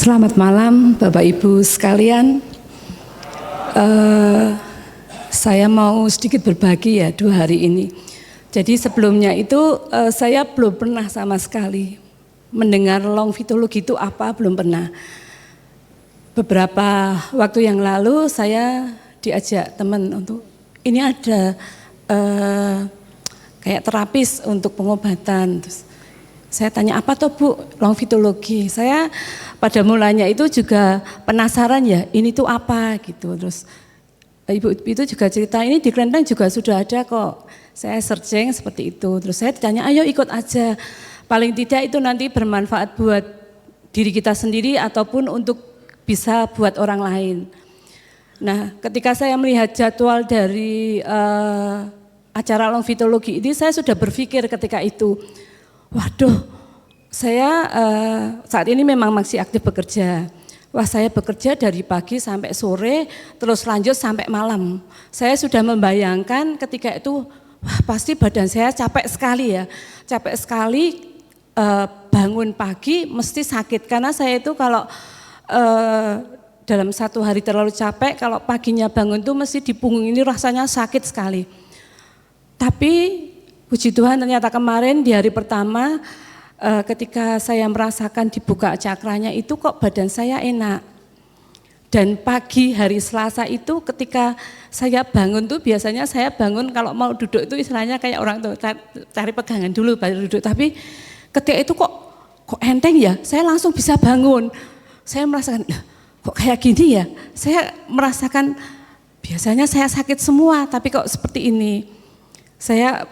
Selamat malam Bapak Ibu sekalian. Saya mau sedikit berbagi ya 2 hari ini. Jadi sebelumnya itu saya belum pernah sama sekali mendengar long vitologi itu apa, belum pernah. Beberapa waktu yang lalu saya diajak teman untuk ini ada kayak terapis untuk pengobatan. Terus saya tanya, apa tuh Bu, long vitologi? Saya pada mulanya itu juga penasaran ya, ini tuh apa gitu. Terus ibu itu juga cerita, ini di Klenteng juga sudah ada kok. Saya searching seperti itu. Terus saya tanya, ayo ikut aja. Paling tidak itu nanti bermanfaat buat diri kita sendiri ataupun untuk bisa buat orang lain. Nah, ketika saya melihat jadwal dari acara long vitologi ini, saya sudah berpikir ketika itu, waduh, saya saat ini memang masih aktif bekerja. Wah, saya bekerja dari pagi sampai sore, terus lanjut sampai malam. Saya sudah membayangkan ketika itu, wah pasti badan saya capek sekali ya. Capek sekali, bangun pagi mesti sakit. Karena saya itu kalau dalam 1 hari terlalu capek, kalau paginya bangun tuh mesti di punggung ini rasanya sakit sekali. Tapi puji Tuhan ternyata kemarin di hari pertama ketika saya merasakan dibuka cakranya itu kok badan saya enak. Dan pagi hari Selasa itu ketika saya bangun tuh biasanya saya bangun kalau mau duduk itu istilahnya kayak orang tuh cari pegangan dulu baru duduk. Tapi ketika itu kok enteng ya, saya langsung bisa bangun. Saya merasakan kok kayak gini ya, saya merasakan biasanya saya sakit semua tapi kok seperti ini. Saya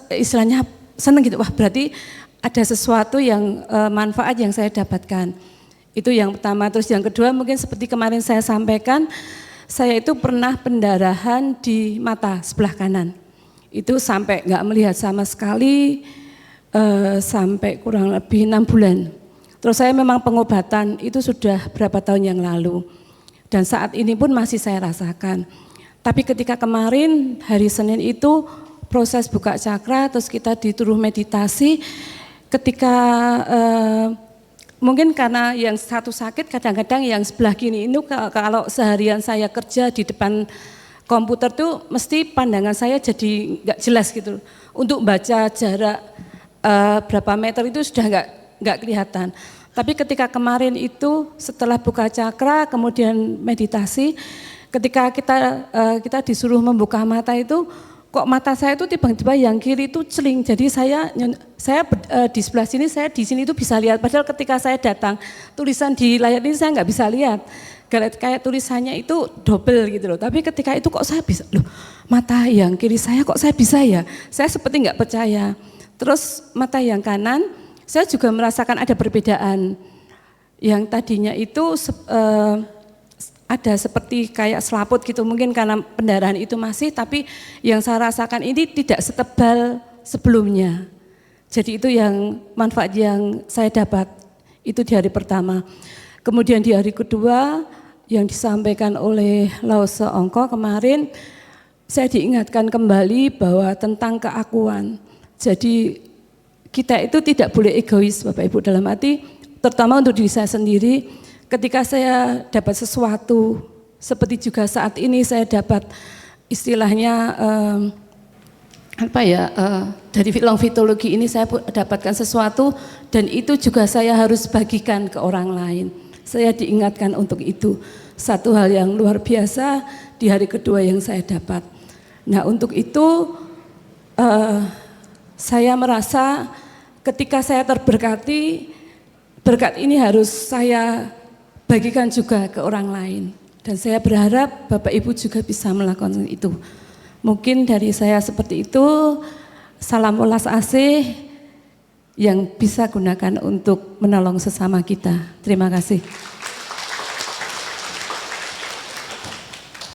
istilahnya senang gitu, wah berarti ada sesuatu yang manfaat yang saya dapatkan. Itu yang pertama. Terus yang kedua mungkin seperti kemarin saya sampaikan, saya itu pernah pendarahan di mata sebelah kanan. Itu sampai nggak melihat sama sekali, sampai kurang lebih 6 bulan. Terus saya memang pengobatan itu sudah berapa tahun yang lalu. Dan saat ini pun masih saya rasakan. Tapi ketika kemarin hari Senin itu proses buka cakra, terus kita dituruh meditasi, ketika mungkin karena yang satu sakit, kadang-kadang yang sebelah kiri ini kalau seharian saya kerja di depan komputer tuh mesti pandangan saya jadi nggak jelas gitu. Untuk baca jarak berapa meter itu sudah nggak kelihatan. Tapi ketika kemarin itu setelah buka cakra kemudian meditasi, ketika kita disuruh membuka mata itu, kok mata saya itu tiba-tiba yang kiri itu celing. Jadi saya di sebelah sini, saya di sini itu bisa lihat. Padahal ketika saya datang, tulisan di layar ini saya nggak bisa lihat. Kayak tulisannya itu double gitu loh. Tapi ketika itu kok saya bisa, loh mata yang kiri saya kok saya bisa ya. Saya seperti nggak percaya. Terus mata yang kanan, saya juga merasakan ada perbedaan. Yang tadinya itu ada seperti kayak selaput gitu, mungkin karena pendarahan itu masih, tapi yang saya rasakan ini tidak setebal sebelumnya. Jadi itu yang manfaat yang saya dapat, itu di hari pertama. Kemudian di hari kedua yang disampaikan oleh Lause Ongko kemarin, saya diingatkan kembali bahwa tentang keakuan. Jadi kita itu tidak boleh egois Bapak Ibu, dalam arti terutama untuk diri saya sendiri. Ketika saya dapat sesuatu, seperti juga saat ini saya dapat istilahnya dari long vitologi ini saya dapatkan sesuatu dan itu juga saya harus bagikan ke orang lain. Saya diingatkan untuk itu. Satu hal yang luar biasa di hari kedua yang saya dapat. Nah untuk itu saya merasa ketika saya terberkati, berkat ini harus saya bagikan juga ke orang lain. Dan saya berharap Bapak Ibu juga bisa melakukan itu. Mungkin dari saya seperti itu. Salam welas asih yang bisa gunakan untuk menolong sesama kita. Terima kasih.